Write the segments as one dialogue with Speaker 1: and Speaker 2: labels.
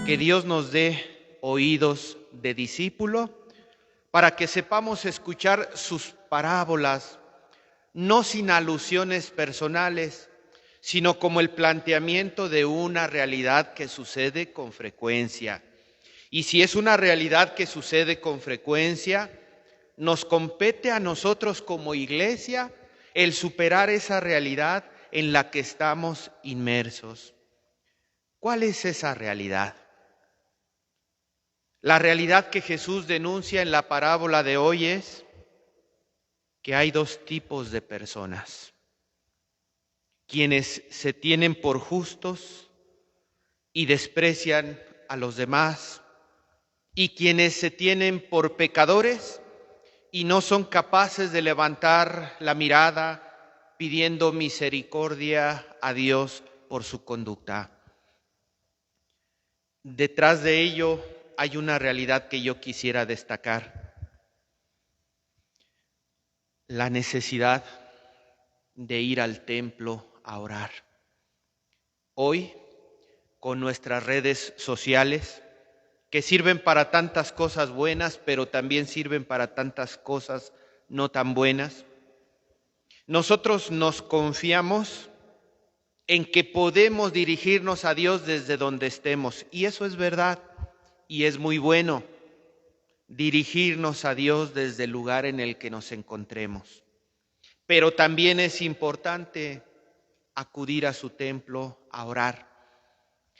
Speaker 1: Que Dios nos dé oídos de discípulo para que sepamos escuchar sus parábolas, no sin alusiones personales, sino como el planteamiento de una realidad que sucede con frecuencia. Y si es una realidad que sucede con frecuencia, nos compete a nosotros como iglesia el superar esa realidad en la que estamos inmersos. ¿Cuál es esa realidad? La realidad que Jesús denuncia en la parábola de hoy es que hay dos tipos de personas: quienes se tienen por justos y desprecian a los demás, y quienes se tienen por pecadores y no son capaces de levantar la mirada pidiendo misericordia a Dios por su conducta. Detrás de ello hay una realidad que yo quisiera destacar: la necesidad de ir al templo a orar. Hoy, con nuestras redes sociales, que sirven para tantas cosas buenas, pero también sirven para tantas cosas no tan buenas, nosotros nos confiamos en que podemos dirigirnos a Dios desde donde estemos. Y eso es verdad, y es muy bueno dirigirnos a Dios desde el lugar en el que nos encontremos. Pero también es importante acudir a su templo a orar.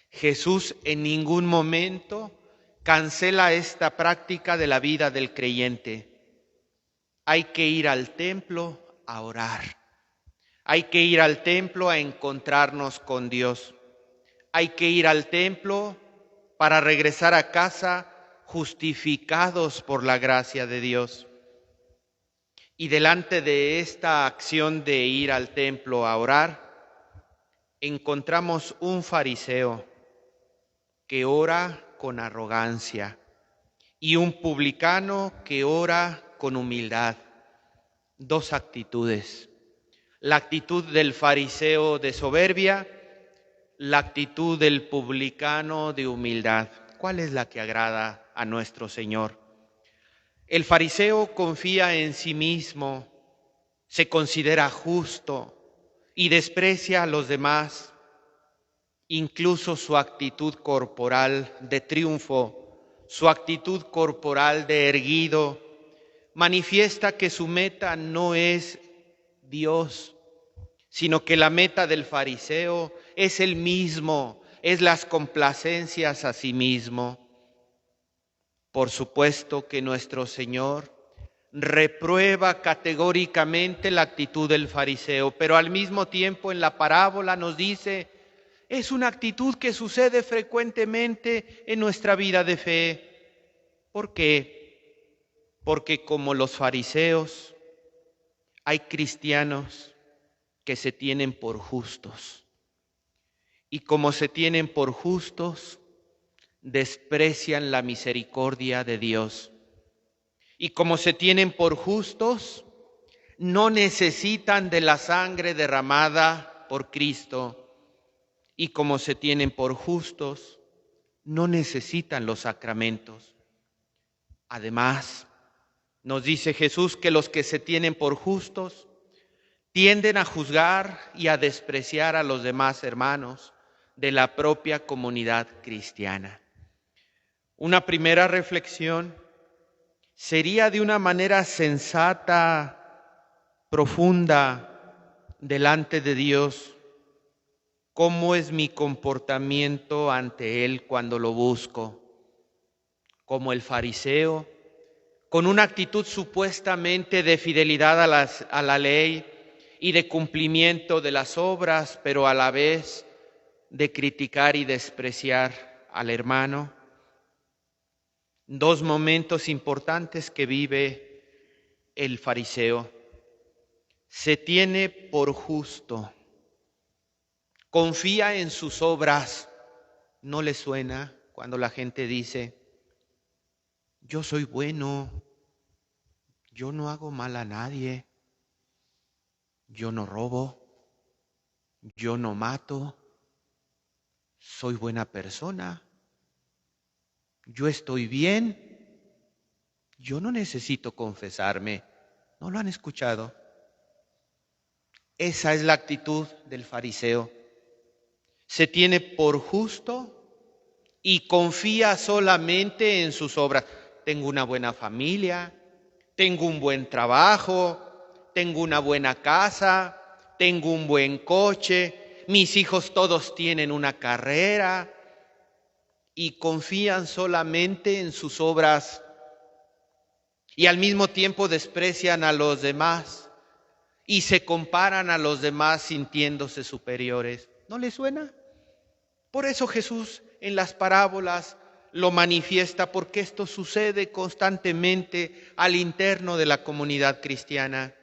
Speaker 1: Jesús en ningún momento cancela esta práctica de la vida del creyente. Hay que ir al templo a orar. Hay que ir al templo a encontrarnos con Dios. Hay que ir al templo para regresar a casa justificados por la gracia de Dios. Y delante de esta acción de ir al templo a orar, encontramos un fariseo que ora con arrogancia y un publicano que ora con humildad. Dos actitudes: la actitud del fariseo de soberbia, la actitud del publicano de humildad. ¿Cuál es la que agrada a nuestro Señor? El fariseo confía en sí mismo, se considera justo y desprecia a los demás. Incluso su actitud corporal de triunfo, su actitud corporal de erguido, manifiesta que su meta no es Dios, sino que la meta del fariseo es él mismo, es las complacencias a sí mismo. Por supuesto que nuestro Señor reprueba categóricamente la actitud del fariseo, pero al mismo tiempo en la parábola nos dice: es una actitud que sucede frecuentemente en nuestra vida de fe. ¿Por qué? Porque como los fariseos, hay cristianos que se tienen por justos. Y como se tienen por justos, desprecian la misericordia de Dios. Y como se tienen por justos, no necesitan de la sangre derramada por Cristo. Y como se tienen por justos, no necesitan los sacramentos. Además, nos dice Jesús que los que se tienen por justos tienden a juzgar y a despreciar a los demás hermanos de la propia comunidad cristiana. Una primera reflexión sería, de una manera sensata, profunda, delante de Dios: ¿cómo es mi comportamiento ante Él cuando lo busco? Como el fariseo, con una actitud supuestamente de fidelidad a la ley y de cumplimiento de las obras, pero a la vez de criticar y despreciar al hermano. Dos momentos importantes que vive el fariseo: se tiene por justo, confía en sus obras. ¿No le suena cuando la gente dice: yo soy bueno, yo no hago mal a nadie, yo no robo, yo no mato, soy buena persona? yo estoy bien, yo no necesito confesarme. ¿No lo han escuchado? Esa es la actitud del fariseo. Se tiene por justo y confía solamente en sus obras. Tengo una buena familia, tengo un buen trabajo, tengo una buena casa, tengo un buen coche, mis hijos todos tienen una carrera y confían solamente en sus obras y al mismo tiempo desprecian a los demás y se comparan a los demás sintiéndose superiores. ¿No les suena? Por eso Jesús en las parábolas lo manifiesta, porque esto sucede constantemente al interno de la comunidad cristiana.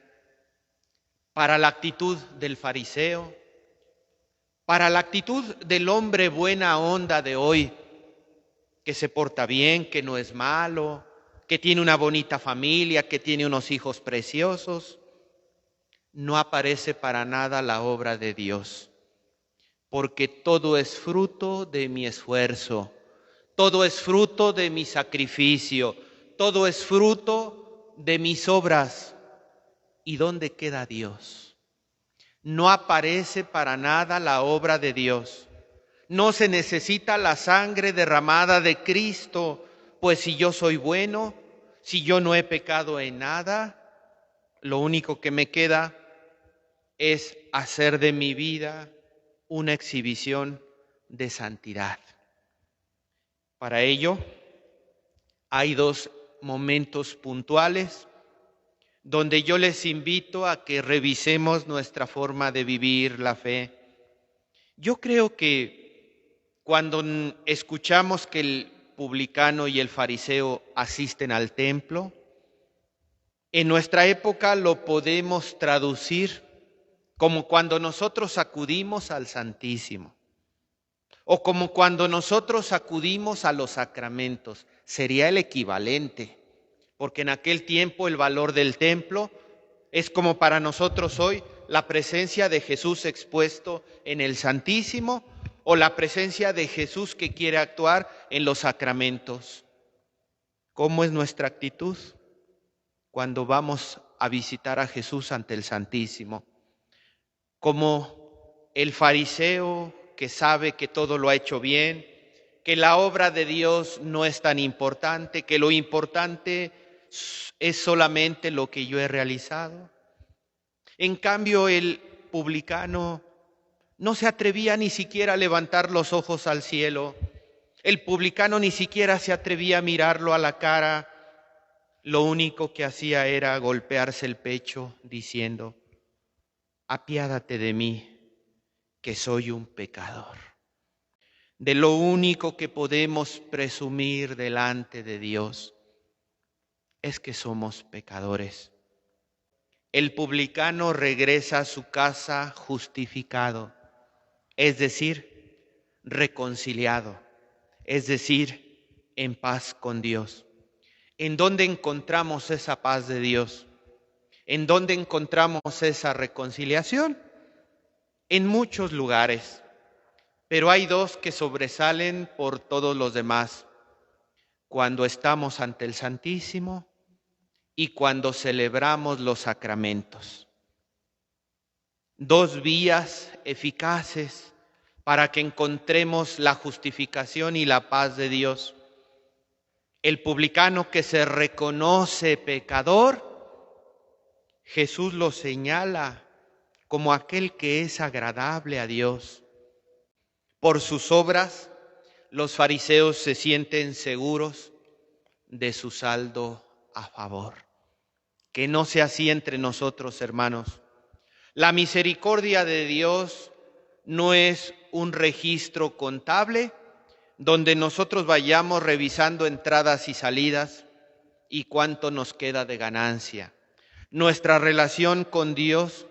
Speaker 1: Para la actitud del fariseo, para la actitud del hombre buena onda de hoy, que se porta bien, que no es malo, que tiene una bonita familia, que tiene unos hijos preciosos, no aparece para nada la obra de Dios, porque todo es fruto de mi esfuerzo, todo es fruto de mi sacrificio, todo es fruto de mis obras. ¿Y dónde queda Dios? No aparece para nada la obra de Dios. No se necesita la sangre derramada de Cristo, pues si yo soy bueno, si yo no he pecado en nada, lo único que me queda es hacer de mi vida una exhibición de santidad. Para ello, hay dos momentos puntuales donde yo les invito a que revisemos nuestra forma de vivir la fe. Yo creo que cuando escuchamos que el publicano y el fariseo asisten al templo, en nuestra época lo podemos traducir como cuando nosotros acudimos al Santísimo o como cuando nosotros acudimos a los sacramentos. Sería el equivalente, porque en aquel tiempo el valor del templo es como para nosotros hoy la presencia de Jesús expuesto en el Santísimo o la presencia de Jesús que quiere actuar en los sacramentos. ¿Cómo es nuestra actitud cuando vamos a visitar a Jesús ante el Santísimo? Como el fariseo que sabe que todo lo ha hecho bien, que la obra de Dios no es tan importante, que lo importante es solamente lo que yo he realizado. En cambio, el publicano no se atrevía ni siquiera a levantar los ojos al cielo. El publicano ni siquiera se atrevía a mirarlo a la cara. Lo único que hacía era golpearse el pecho diciendo: apiádate de mí, que soy un pecador. De lo único que podemos presumir delante de Dios es que somos pecadores. El publicano regresa a su casa justificado, es decir, reconciliado, es decir, en paz con Dios. ¿En dónde encontramos esa paz de Dios? ¿En dónde encontramos esa reconciliación? En muchos lugares, pero hay dos que sobresalen por todos los demás: cuando estamos ante el Santísimo y cuando celebramos los sacramentos. Dos vías eficaces para que encontremos la justificación y la paz de Dios. El publicano que se reconoce pecador, Jesús lo señala como aquel que es agradable a Dios. Por sus obras, los fariseos se sienten seguros de su saldo a favor. Que no sea así entre nosotros, hermanos. La misericordia de Dios no es un registro contable donde nosotros vayamos revisando entradas y salidas y cuánto nos queda de ganancia. Nuestra relación con Dios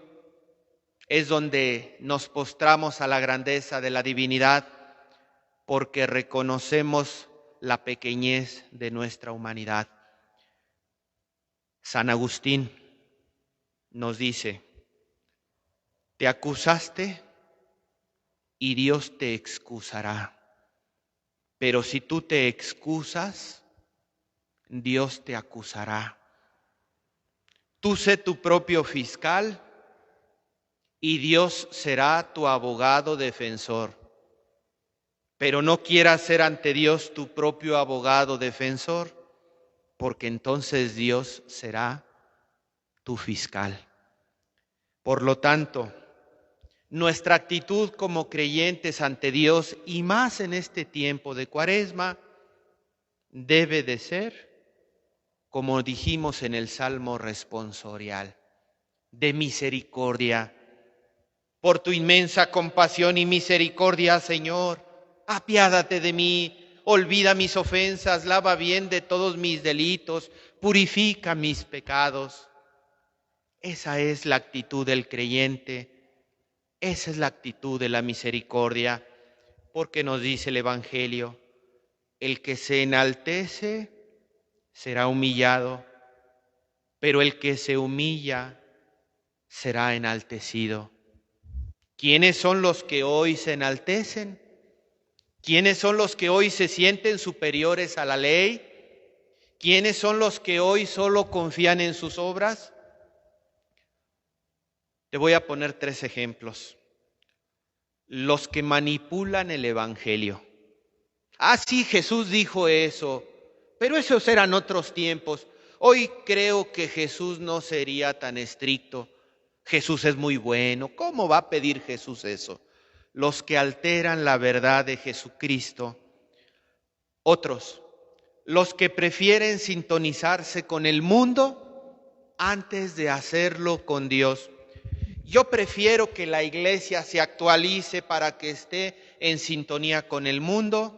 Speaker 1: es donde nos postramos a la grandeza de la divinidad, porque reconocemos la pequeñez de nuestra humanidad. San Agustín nos dice: te acusaste y Dios te excusará. Pero si tú te excusas, Dios te acusará. Tú sé tu propio fiscal y Dios será tu abogado defensor. Pero no quieras ser ante Dios tu propio abogado defensor, porque entonces Dios será tu fiscal. Por lo tanto, nuestra actitud como creyentes ante Dios, y más en este tiempo de Cuaresma, debe de ser, como dijimos en el Salmo responsorial, de misericordia. Por tu inmensa compasión y misericordia, Señor, apiádate de mí, olvida mis ofensas, lava bien de todos mis delitos, purifica mis pecados. Esa es la actitud del creyente, esa es la actitud de la misericordia, porque nos dice el Evangelio, el que se enaltece será humillado, pero el que se humilla será enaltecido. ¿Quiénes son los que hoy se enaltecen? ¿Quiénes son los que hoy se sienten superiores a la ley? ¿Quiénes son los que hoy solo confían en sus obras? Te voy a poner 3 ejemplos. Los que manipulan el Evangelio. Sí, Jesús dijo eso, pero esos eran otros tiempos. Hoy creo que Jesús no sería tan estricto. Jesús es muy bueno. ¿Cómo va a pedir Jesús eso? Los que alteran la verdad de Jesucristo. Otros, los que prefieren sintonizarse con el mundo antes de hacerlo con Dios. Yo prefiero que la iglesia se actualice para que esté en sintonía con el mundo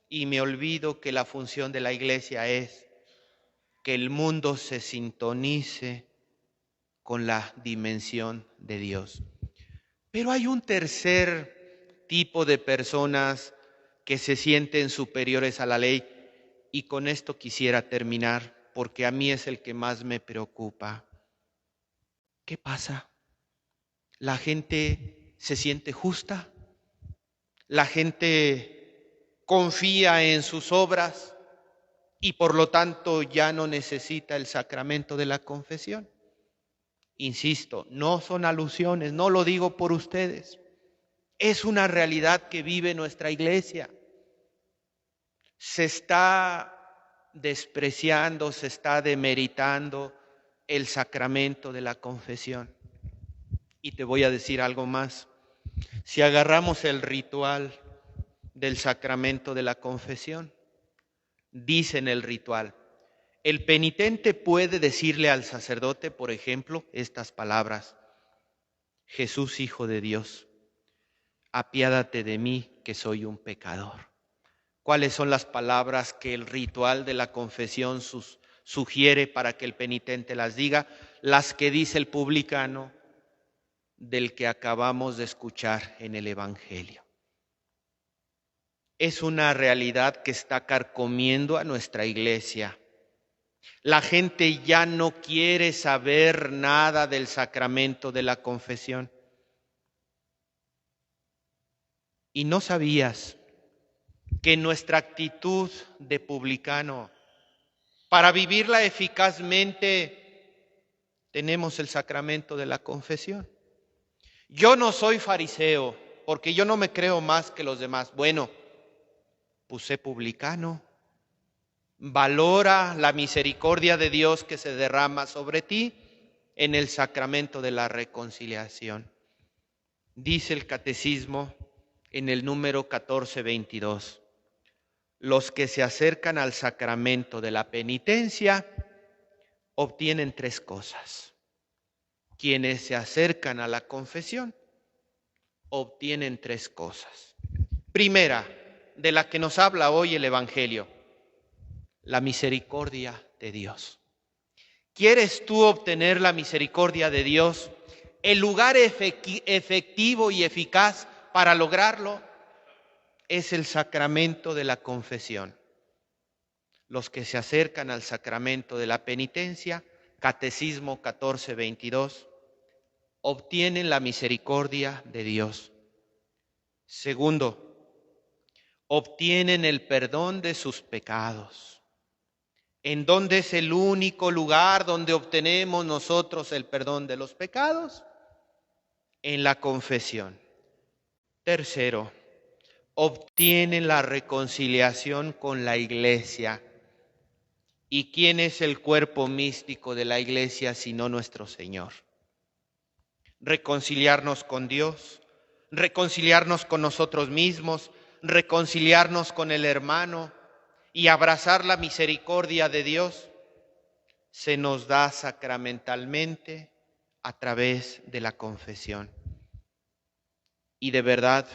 Speaker 1: y me olvido que la función de la iglesia es que el mundo se sintonice con la dimensión de Dios. Pero hay un tercer tipo de personas que se sienten superiores a la ley y con esto quisiera terminar porque a mí es el que más me preocupa. ¿Qué pasa? ¿La gente se siente justa? ¿La gente confía en sus obras y por lo tanto ya no necesita el sacramento de la confesión? Insisto, no son alusiones, no lo digo por ustedes. Es una realidad que vive nuestra iglesia. Se está despreciando, se está demeritando el sacramento de la confesión. Y te voy a decir algo más. Si agarramos el ritual del sacramento de la confesión, dice en el ritual, el penitente puede decirle al sacerdote, por ejemplo, estas palabras: Jesús, Hijo de Dios, apiádate de mí, que soy un pecador. ¿Cuáles son las palabras que el ritual de la confesión sugiere para que el penitente las diga? Las que dice el publicano del que acabamos de escuchar en el Evangelio. Es una realidad que está carcomiendo a nuestra iglesia. La gente ya no quiere saber nada del sacramento de la confesión. Y no sabías que nuestra actitud de publicano, para vivirla eficazmente, tenemos el sacramento de la confesión. Yo no soy fariseo, porque yo no me creo más que los demás. Bueno, pues sé publicano. Valora la misericordia de Dios que se derrama sobre ti en el sacramento de la reconciliación. Dice el catecismo en el número 1422, los que se acercan al sacramento de la penitencia obtienen 3 cosas. Quienes se acercan a la confesión obtienen 3 cosas. Primera, de la que nos habla hoy el Evangelio, la misericordia de Dios. ¿Quieres tú obtener la misericordia de Dios? El lugar efectivo y eficaz para lograrlo es el sacramento de la confesión. Los que se acercan al sacramento de la penitencia, Catecismo 1422, obtienen la misericordia de Dios. Segundo, obtienen el perdón de sus pecados. ¿En dónde es el único lugar donde obtenemos nosotros el perdón de los pecados? En la confesión. Tercero, obtienen la reconciliación con la Iglesia. ¿Y quién es el cuerpo místico de la Iglesia sino nuestro Señor? Reconciliarnos con Dios, reconciliarnos con nosotros mismos, reconciliarnos con el hermano y abrazar la misericordia de Dios se nos da sacramentalmente a través de la confesión. Y de verdad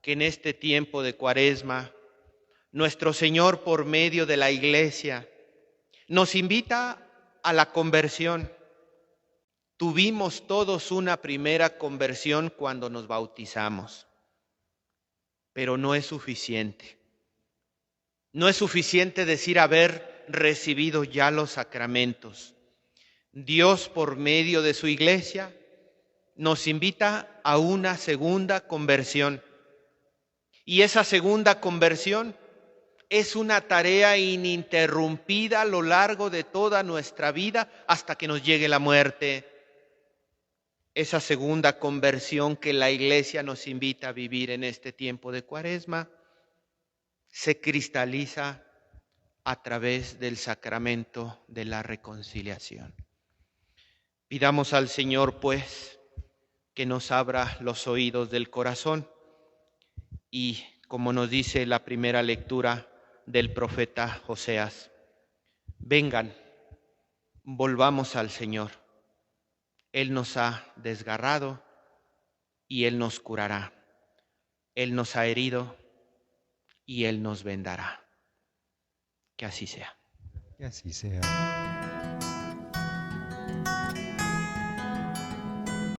Speaker 1: que en este tiempo de Cuaresma, nuestro Señor por medio de la Iglesia nos invita a la conversión. Tuvimos todos una primera conversión cuando nos bautizamos, pero no es suficiente. No es suficiente decir haber recibido ya los sacramentos. Dios, por medio de su Iglesia, nos invita a una segunda conversión. Y esa segunda conversión es una tarea ininterrumpida a lo largo de toda nuestra vida hasta que nos llegue la muerte. Esa segunda conversión que la Iglesia nos invita a vivir en este tiempo de Cuaresma se cristaliza a través del sacramento de la reconciliación. Pidamos al Señor, pues, que nos abra los oídos del corazón y, como nos dice la primera lectura del profeta Oseas, vengan, volvamos al Señor. Él nos ha desgarrado y Él nos curará. Él nos ha herido y Él nos vendará. Que así sea.
Speaker 2: Que así sea.